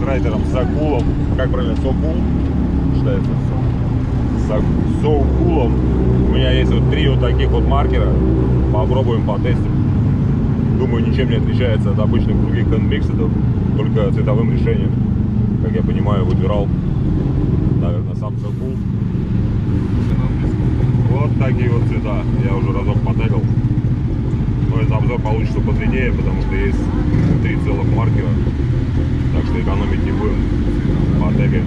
райдером Сокулом. Как правильно? Сокул? Считается. Сокулом. У меня есть вот 3 вот таких вот маркера. Попробуем, потестим. Думаю, ничем не отличается от обычных других хендмиксов, только цветовым решением. Как я понимаю, выбирал, наверное, сам Сокул. Вот такие вот цвета. Я уже разок потегал. Но этот обзор получится подлиннее, потому что есть 3 целых маркера. Так что экономить не будем. Потегаем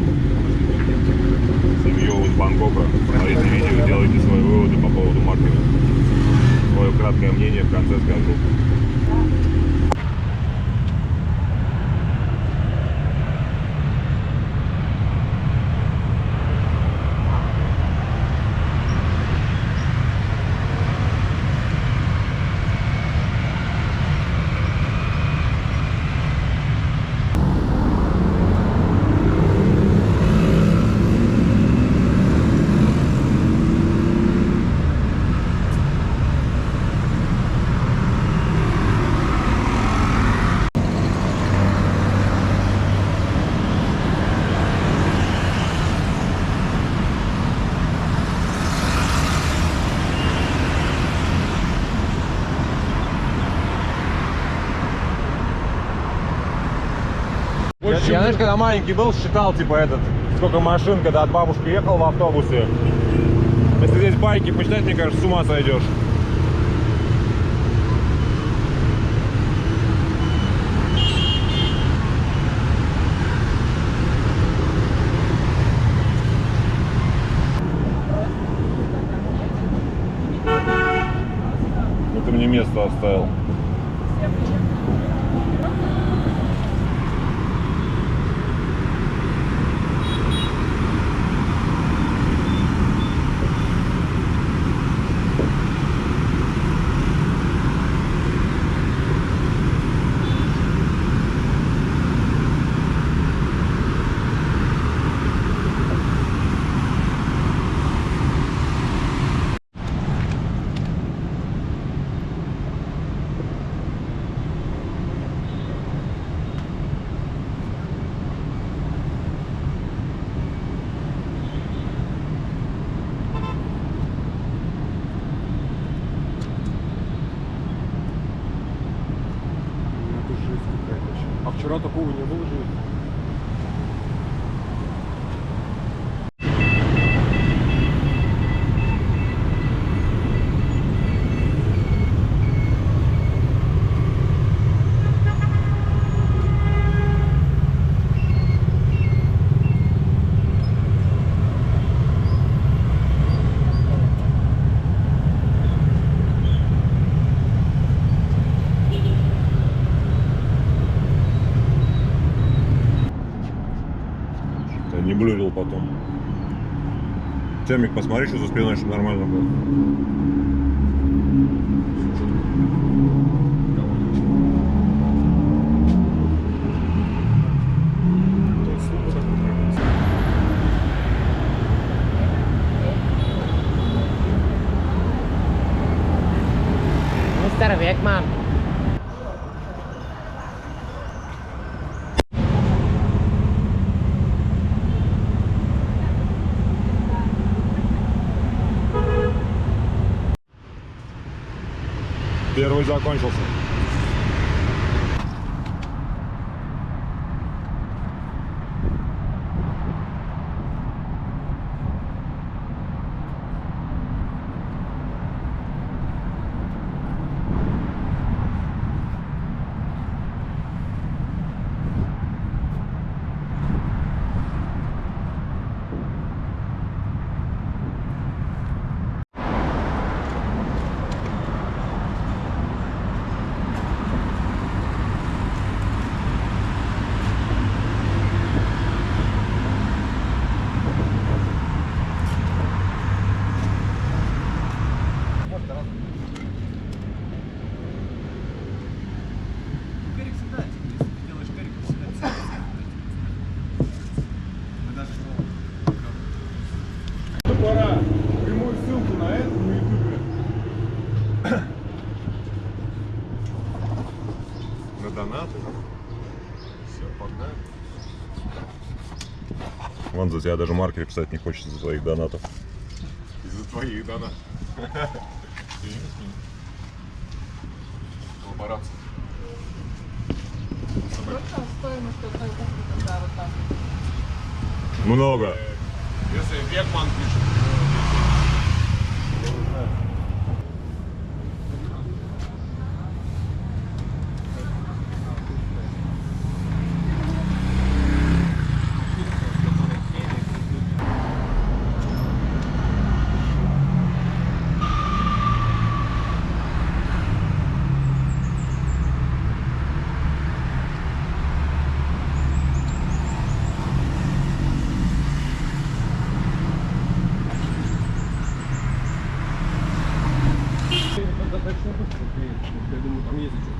семью из Бангкока. Смотрите видео, делайте свои выводы по поводу маркера. Свое краткое мнение в конце скажу. Я, знаешь, когда маленький был, считал, типа, сколько машин, когда от бабушки ехал в автобусе. Если здесь байки посчитать, мне кажется, с ума сойдешь. Ну, ты мне место оставил. А вчера такого не было же. Не блюрил потом. Темик, посмотри, что за спиной, чтобы нормально было. Mr. Beckman. Первый закончился. Вон за тебя даже маркер писать не хочется за твоих донатов. Из-за твоих донатов. Коллаборация. Сколько стоимость одной буквы, когда вот так? Много. Если Бекман пишет, я не знаю. Я думаю, там есть что-то.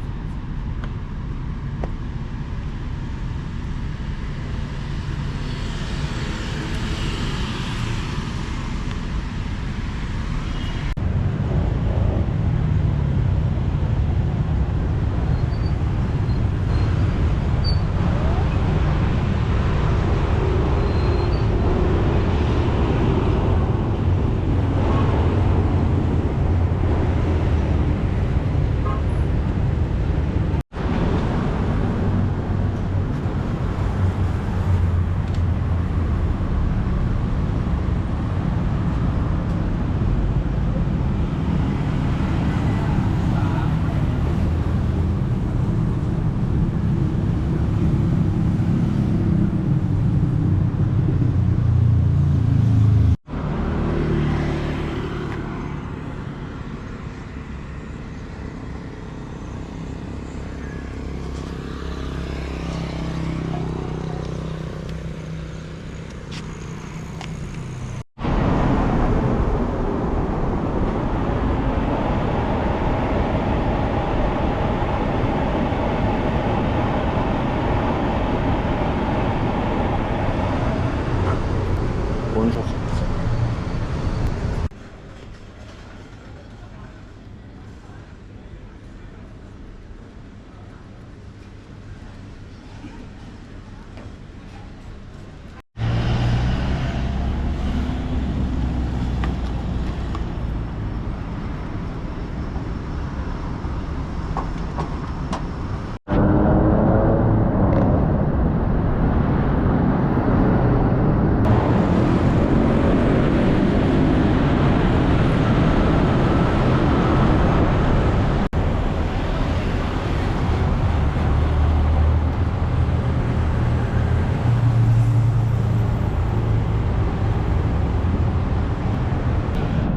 Кончился.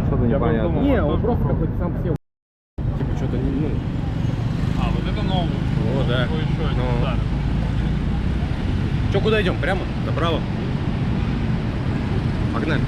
Что-то непонятно. Не, он просто какой-то сам сел. Типа что-то не, ну. А, вот это новый. О, да. Такой еще один Ну. старый. Че, куда идем? Прямо? Направо? Погнали.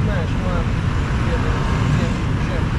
Знаешь, мы где-то чем.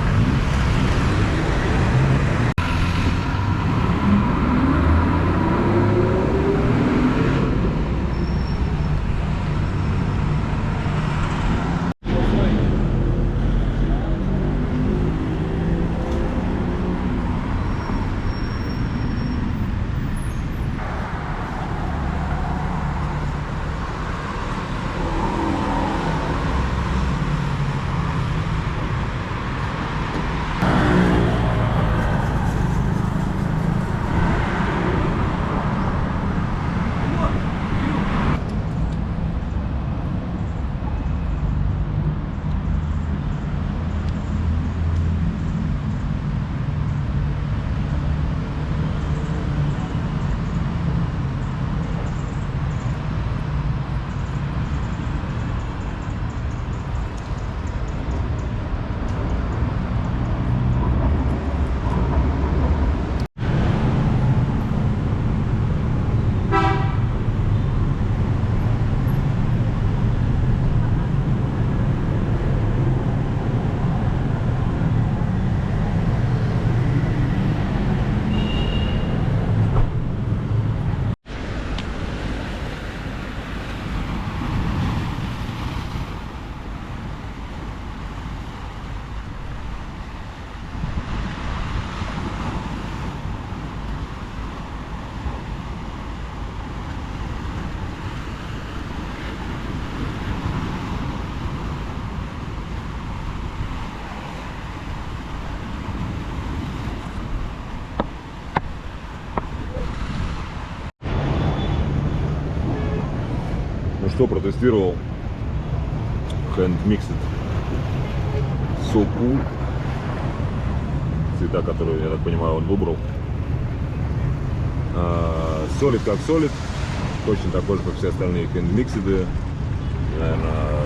что протестировал? Hand Mixed. So cool. Цвета, которые, я так понимаю, он выбрал. Solid как Solid. Точно такой же, как все остальные Hand Mixed. Наверное,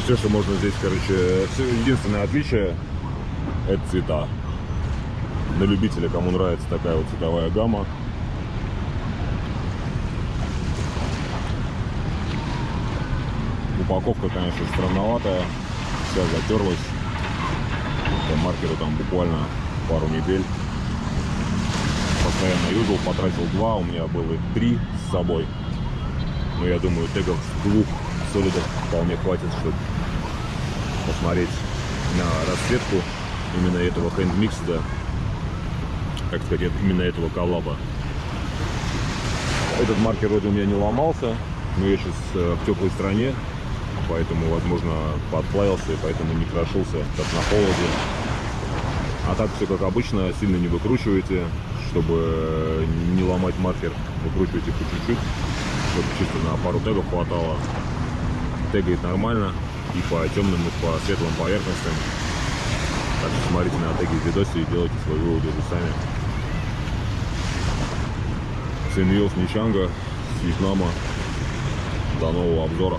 все, что можно здесь, короче, единственное отличие — это цвета. На любителя, кому нравится такая вот цветовая гамма. Упаковка, конечно, странноватая, вся затерлась. По маркеру там буквально пару недель. Постоянно юзал, потратил 2, у меня было 3 с собой. Но я думаю, тегов 2 солидов вполне хватит, чтобы посмотреть на расцветку именно этого Hand Mixed, так сказать, именно этого коллаба. Этот маркер вроде у меня не ломался, но я сейчас в теплой стране, поэтому, возможно, подплавился и поэтому не крошился, как на холоде. А так все как обычно, сильно не выкручиваете, чтобы не ломать маркер, выкручивайте по чуть-чуть, чтобы чисто на пару тегов хватало. Тегает нормально и по темным, и по светлым поверхностям. Так что смотрите на теги в видосе и делайте свои выводы уже сами. Всем Ничанга с Вьетнама. До нового обзора.